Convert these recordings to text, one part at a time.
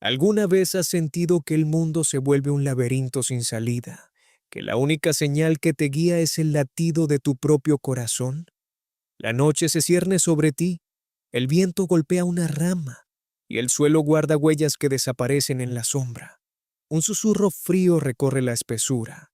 ¿Alguna vez has sentido que el mundo se vuelve un laberinto sin salida? ¿Que la única señal que te guía es el latido de tu propio corazón? La noche se cierne sobre ti, el viento golpea una rama y el suelo guarda huellas que desaparecen en la sombra. Un susurro frío recorre la espesura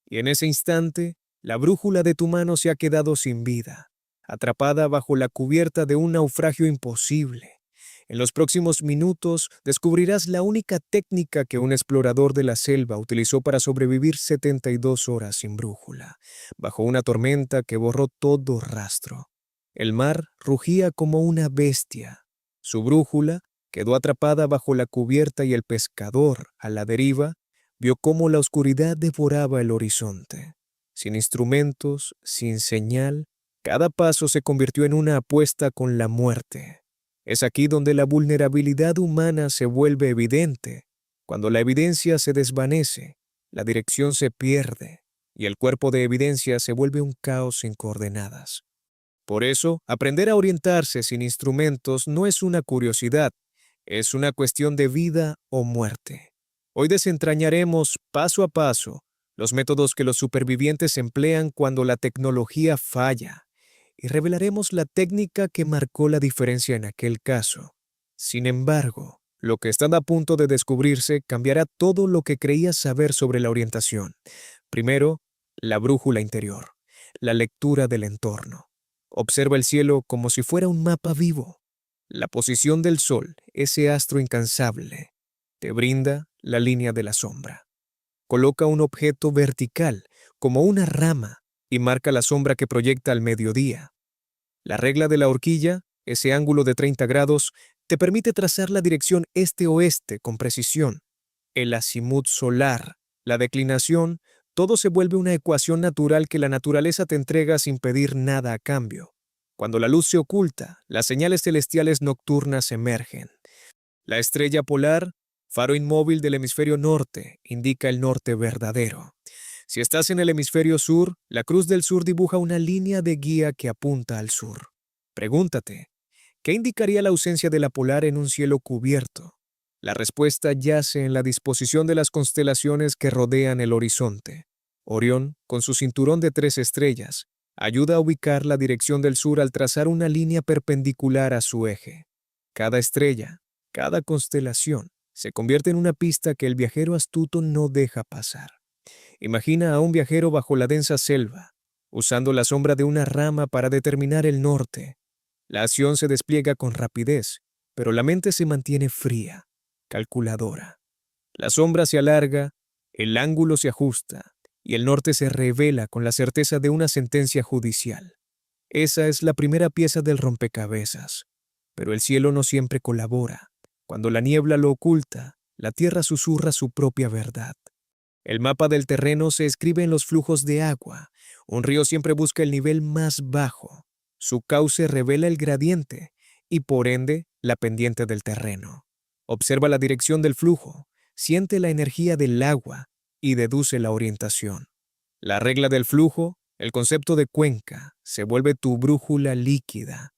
y en ese instante la brújula de tu mano se ha quedado sin vida, atrapada bajo la cubierta de un naufragio imposible. En los próximos minutos descubrirás la única técnica que un explorador de la selva utilizó para sobrevivir 72 horas sin brújula, bajo una tormenta que borró todo rastro. El mar rugía como una bestia. Su brújula quedó atrapada bajo la cubierta y el pescador, a la deriva, vio cómo la oscuridad devoraba el horizonte. Sin instrumentos, sin señal, cada paso se convirtió en una apuesta con la muerte. Es aquí donde la vulnerabilidad humana se vuelve evidente. Cuando la evidencia se desvanece, la dirección se pierde y el cuerpo de evidencia se vuelve un caos sin coordenadas. Por eso, aprender a orientarse sin instrumentos no es una curiosidad, es una cuestión de vida o muerte. Hoy desentrañaremos paso a paso los métodos que los supervivientes emplean cuando la tecnología falla y revelaremos la técnica que marcó la diferencia en aquel caso. Sin embargo, lo que está a punto de descubrirse cambiará todo lo que creías saber sobre la orientación. Primero, la brújula interior, la lectura del entorno. Observa el cielo como si fuera un mapa vivo. La posición del sol, ese astro incansable, te brinda la línea de la sombra. Coloca un objeto vertical, como una rama, y marca la sombra que proyecta al mediodía. La regla de la horquilla, ese ángulo de 30 grados, te permite trazar la dirección este-oeste con precisión. El azimut solar, la declinación, todo se vuelve una ecuación natural que la naturaleza te entrega sin pedir nada a cambio. Cuando la luz se oculta, las señales celestiales nocturnas emergen. La estrella polar, faro inmóvil del hemisferio norte, indica el norte verdadero. Si estás en el hemisferio sur, la cruz del sur dibuja una línea de guía que apunta al sur. Pregúntate, ¿qué indicaría la ausencia de la polar en un cielo cubierto? La respuesta yace en la disposición de las constelaciones que rodean el horizonte. Orión, con su cinturón de 3 estrellas, ayuda a ubicar la dirección del sur al trazar una línea perpendicular a su eje. Cada estrella, cada constelación, se convierte en una pista que el viajero astuto no deja pasar. Imagina a un viajero bajo la densa selva, usando la sombra de una rama para determinar el norte. La acción se despliega con rapidez, pero la mente se mantiene fría, calculadora. La sombra se alarga, el ángulo se ajusta, y el norte se revela con la certeza de una sentencia judicial. Esa es la primera pieza del rompecabezas. Pero el cielo no siempre colabora. Cuando la niebla lo oculta, la tierra susurra su propia verdad. El mapa del terreno se escribe en los flujos de agua. Un río siempre busca el nivel más bajo. Su cauce revela el gradiente y, por ende, la pendiente del terreno. Observa la dirección del flujo, siente la energía del agua y deduce la orientación. La regla del flujo, el concepto de cuenca, se vuelve tu brújula líquida.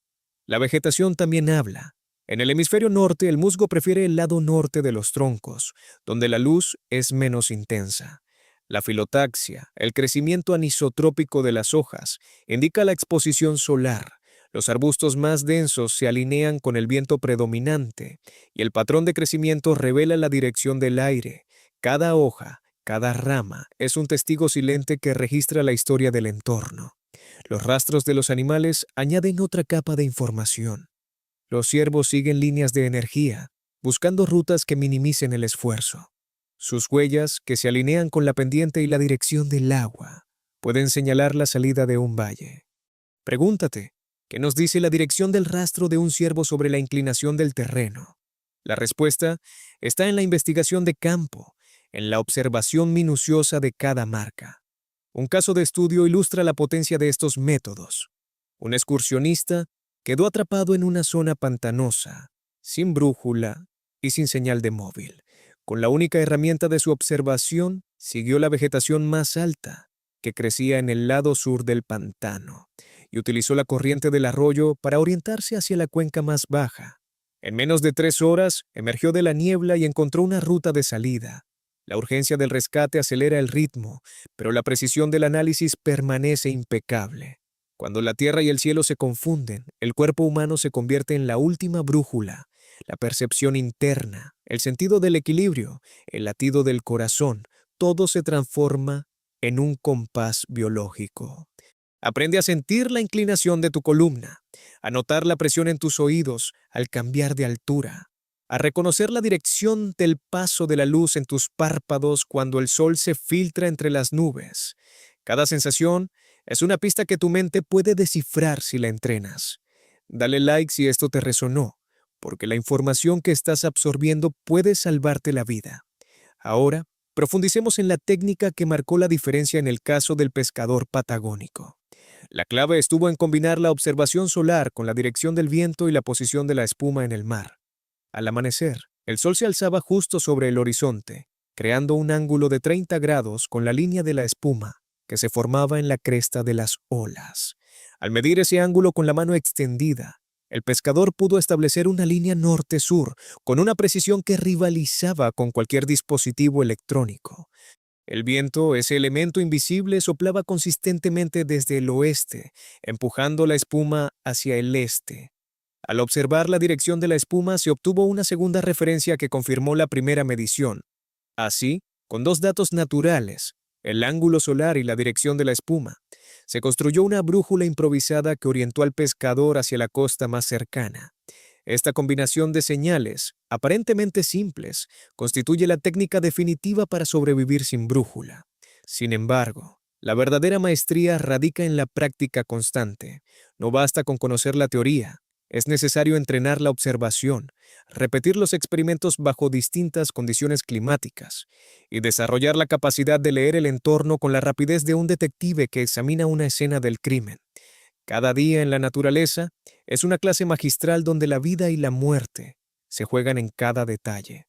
La vegetación también habla. En el hemisferio norte, el musgo prefiere el lado norte de los troncos, donde la luz es menos intensa. La filotaxia, el crecimiento anisotrópico de las hojas, indica la exposición solar. Los arbustos más densos se alinean con el viento predominante, y el patrón de crecimiento revela la dirección del aire. Cada hoja, cada rama, es un testigo silente que registra la historia del entorno. Los rastros de los animales añaden otra capa de información. Los ciervos siguen líneas de energía, buscando rutas que minimicen el esfuerzo. Sus huellas, que se alinean con la pendiente y la dirección del agua, pueden señalar la salida de un valle. Pregúntate, ¿qué nos dice la dirección del rastro de un ciervo sobre la inclinación del terreno? La respuesta está en la investigación de campo, en la observación minuciosa de cada marca. Un caso de estudio ilustra la potencia de estos métodos. Un excursionista quedó atrapado en una zona pantanosa, sin brújula y sin señal de móvil. Con la única herramienta de su observación, siguió la vegetación más alta, que crecía en el lado sur del pantano, y utilizó la corriente del arroyo para orientarse hacia la cuenca más baja. En menos de 3 horas, emergió de la niebla y encontró una ruta de salida. La urgencia del rescate acelera el ritmo, pero la precisión del análisis permanece impecable. Cuando la tierra y el cielo se confunden, el cuerpo humano se convierte en la última brújula, la percepción interna, el sentido del equilibrio, el latido del corazón, todo se transforma en un compás biológico. Aprende a sentir la inclinación de tu columna, a notar la presión en tus oídos al cambiar de altura, a reconocer la dirección del paso de la luz en tus párpados cuando el sol se filtra entre las nubes. Cada sensación es una pista que tu mente puede descifrar si la entrenas. Dale like si esto te resonó, porque la información que estás absorbiendo puede salvarte la vida. Ahora, profundicemos en la técnica que marcó la diferencia en el caso del pescador patagónico. La clave estuvo en combinar la observación solar con la dirección del viento y la posición de la espuma en el mar. Al amanecer, el sol se alzaba justo sobre el horizonte, creando un ángulo de 30 grados con la línea de la espuma que se formaba en la cresta de las olas. Al medir ese ángulo con la mano extendida, el pescador pudo establecer una línea norte-sur con una precisión que rivalizaba con cualquier dispositivo electrónico. El viento, ese elemento invisible, soplaba consistentemente desde el oeste, empujando la espuma hacia el este. Al observar la dirección de la espuma, se obtuvo una segunda referencia que confirmó la primera medición. Así, con dos datos naturales, el ángulo solar y la dirección de la espuma, se construyó una brújula improvisada que orientó al pescador hacia la costa más cercana. Esta combinación de señales, aparentemente simples, constituye la técnica definitiva para sobrevivir sin brújula. Sin embargo, la verdadera maestría radica en la práctica constante. No basta con conocer la teoría, es necesario entrenar la observación, repetir los experimentos bajo distintas condiciones climáticas y desarrollar la capacidad de leer el entorno con la rapidez de un detective que examina una escena del crimen. Cada día en la naturaleza es una clase magistral donde la vida y la muerte se juegan en cada detalle.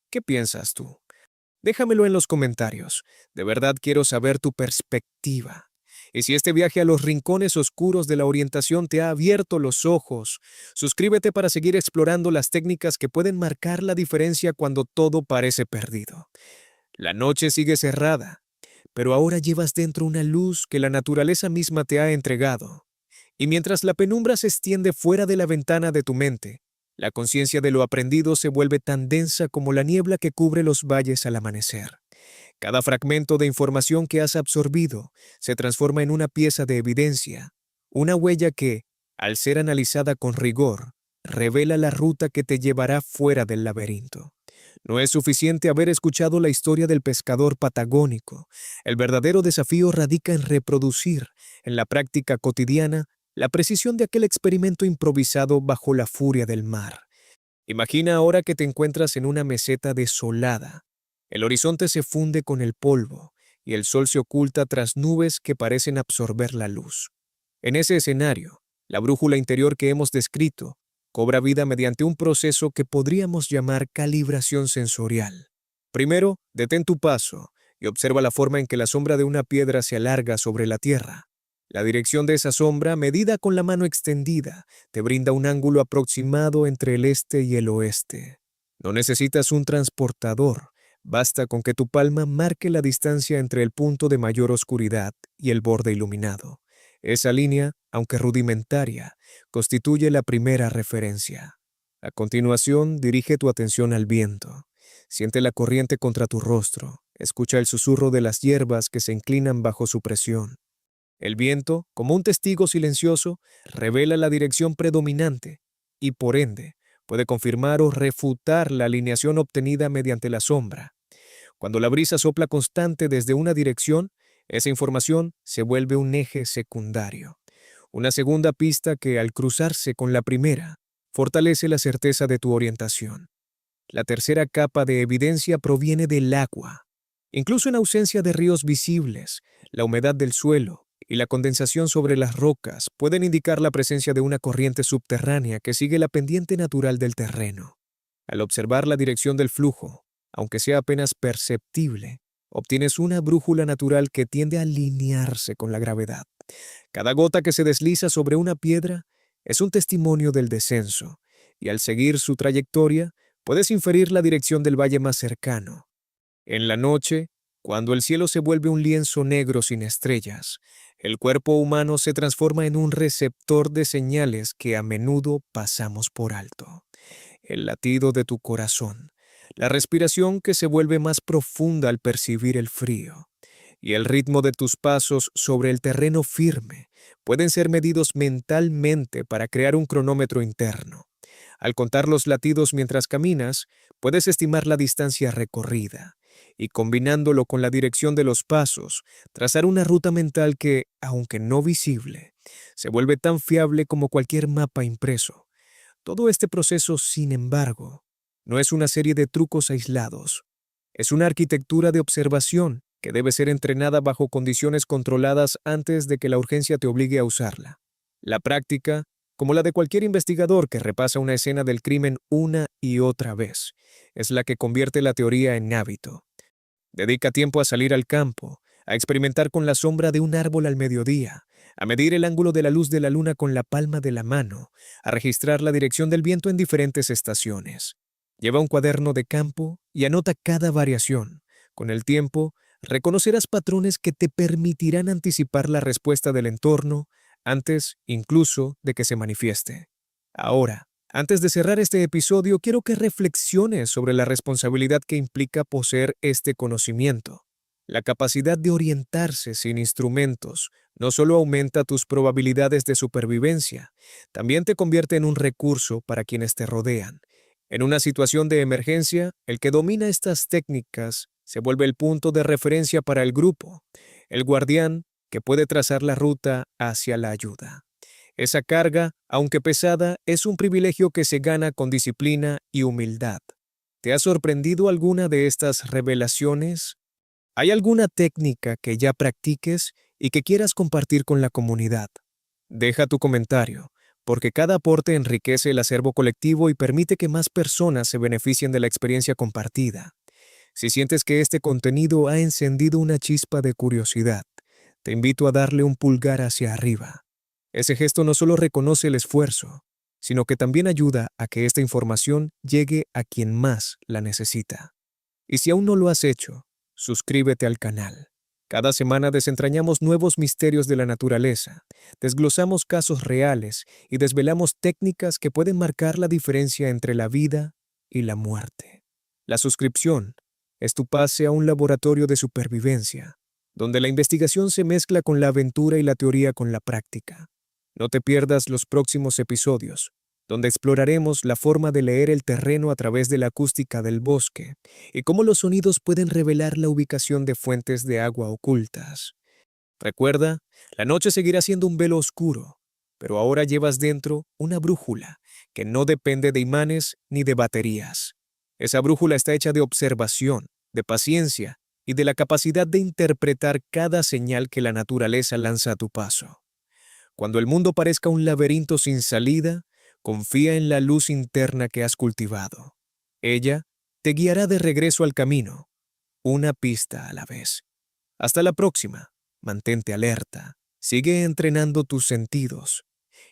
¿Qué piensas tú? Déjamelo en los comentarios. De verdad quiero saber tu perspectiva. Y si este viaje a los rincones oscuros de la orientación te ha abierto los ojos, suscríbete para seguir explorando las técnicas que pueden marcar la diferencia cuando todo parece perdido. La noche sigue cerrada, pero ahora llevas dentro una luz que la naturaleza misma te ha entregado. Y mientras la penumbra se extiende fuera de la ventana de tu mente, la conciencia de lo aprendido se vuelve tan densa como la niebla que cubre los valles al amanecer. Cada fragmento de información que has absorbido se transforma en una pieza de evidencia, una huella que, al ser analizada con rigor, revela la ruta que te llevará fuera del laberinto. No es suficiente haber escuchado la historia del pescador patagónico. El verdadero desafío radica en reproducir, en la práctica cotidiana, la precisión de aquel experimento improvisado bajo la furia del mar. Imagina ahora que te encuentras en una meseta desolada. El horizonte se funde con el polvo y el sol se oculta tras nubes que parecen absorber la luz. En ese escenario, la brújula interior que hemos descrito cobra vida mediante un proceso que podríamos llamar calibración sensorial. Primero, detén tu paso y observa la forma en que la sombra de una piedra se alarga sobre la tierra. La dirección de esa sombra, medida con la mano extendida, te brinda un ángulo aproximado entre el este y el oeste. No necesitas un transportador, basta con que tu palma marque la distancia entre el punto de mayor oscuridad y el borde iluminado. Esa línea, aunque rudimentaria, constituye la primera referencia. A continuación, dirige tu atención al viento. Siente la corriente contra tu rostro. Escucha el susurro de las hierbas que se inclinan bajo su presión. El viento, como un testigo silencioso, revela la dirección predominante y, por ende, puede confirmar o refutar la alineación obtenida mediante la sombra. Cuando la brisa sopla constante desde una dirección, esa información se vuelve un eje secundario. Una segunda pista que, al cruzarse con la primera, fortalece la certeza de tu orientación. La tercera capa de evidencia proviene del agua. Incluso en ausencia de ríos visibles, la humedad del suelo y la condensación sobre las rocas pueden indicar la presencia de una corriente subterránea que sigue la pendiente natural del terreno. Al observar la dirección del flujo, aunque sea apenas perceptible, obtienes una brújula natural que tiende a alinearse con la gravedad. Cada gota que se desliza sobre una piedra es un testimonio del descenso. y al seguir su trayectoria, puedes inferir la dirección del valle más cercano. En la noche, cuando el cielo se vuelve un lienzo negro sin estrellas, el cuerpo humano se transforma en un receptor de señales que a menudo pasamos por alto. El latido de tu corazón, la respiración que se vuelve más profunda al percibir el frío, y el ritmo de tus pasos sobre el terreno firme pueden ser medidos mentalmente para crear un cronómetro interno. Al contar los latidos mientras caminas, puedes estimar la distancia recorrida y, combinándolo con la dirección de los pasos, trazar una ruta mental que, aunque no visible, se vuelve tan fiable como cualquier mapa impreso. Todo este proceso, sin embargo, no es una serie de trucos aislados. Es una arquitectura de observación que debe ser entrenada bajo condiciones controladas antes de que la urgencia te obligue a usarla. La práctica, como la de cualquier investigador que repasa una escena del crimen una y otra vez, es la que convierte la teoría en hábito. Dedica tiempo a salir al campo, a experimentar con la sombra de un árbol al mediodía, a medir el ángulo de la luz de la luna con la palma de la mano, a registrar la dirección del viento en diferentes estaciones. Lleva un cuaderno de campo y anota cada variación. Con el tiempo, reconocerás patrones que te permitirán anticipar la respuesta del entorno antes incluso de que se manifieste. Ahora, antes de cerrar este episodio, quiero que reflexiones sobre la responsabilidad que implica poseer este conocimiento. La capacidad de orientarse sin instrumentos no solo aumenta tus probabilidades de supervivencia, también te convierte en un recurso para quienes te rodean. En una situación de emergencia, el que domina estas técnicas se vuelve el punto de referencia para el grupo, el guardián que puede trazar la ruta hacia la ayuda. Esa carga, aunque pesada, es un privilegio que se gana con disciplina y humildad. ¿Te ha sorprendido alguna de estas revelaciones? ¿Hay alguna técnica que ya practiques y que quieras compartir con la comunidad? Deja tu comentario, porque cada aporte enriquece el acervo colectivo y permite que más personas se beneficien de la experiencia compartida. Si sientes que este contenido ha encendido una chispa de curiosidad, te invito a darle un pulgar hacia arriba. Ese gesto no solo reconoce el esfuerzo, sino que también ayuda a que esta información llegue a quien más la necesita. Y si aún no lo has hecho, suscríbete al canal. Cada semana desentrañamos nuevos misterios de la naturaleza, desglosamos casos reales y desvelamos técnicas que pueden marcar la diferencia entre la vida y la muerte. La suscripción es tu pase a un laboratorio de supervivencia, donde la investigación se mezcla con la aventura y la teoría con la práctica. No te pierdas los próximos episodios, donde exploraremos la forma de leer el terreno a través de la acústica del bosque y cómo los sonidos pueden revelar la ubicación de fuentes de agua ocultas. Recuerda, la noche seguirá siendo un velo oscuro, pero ahora llevas dentro una brújula que no depende de imanes ni de baterías. Esa brújula está hecha de observación, de paciencia y de la capacidad de interpretar cada señal que la naturaleza lanza a tu paso. Cuando el mundo parezca un laberinto sin salida, confía en la luz interna que has cultivado. Ella te guiará de regreso al camino, una pista a la vez. Hasta la próxima. Mantente alerta, sigue entrenando tus sentidos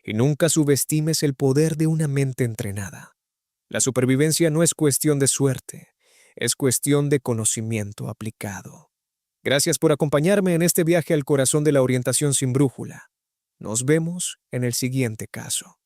y nunca subestimes el poder de una mente entrenada. La supervivencia no es cuestión de suerte, es cuestión de conocimiento aplicado. Gracias por acompañarme en este viaje al corazón de la orientación sin brújula. Nos vemos en el siguiente caso.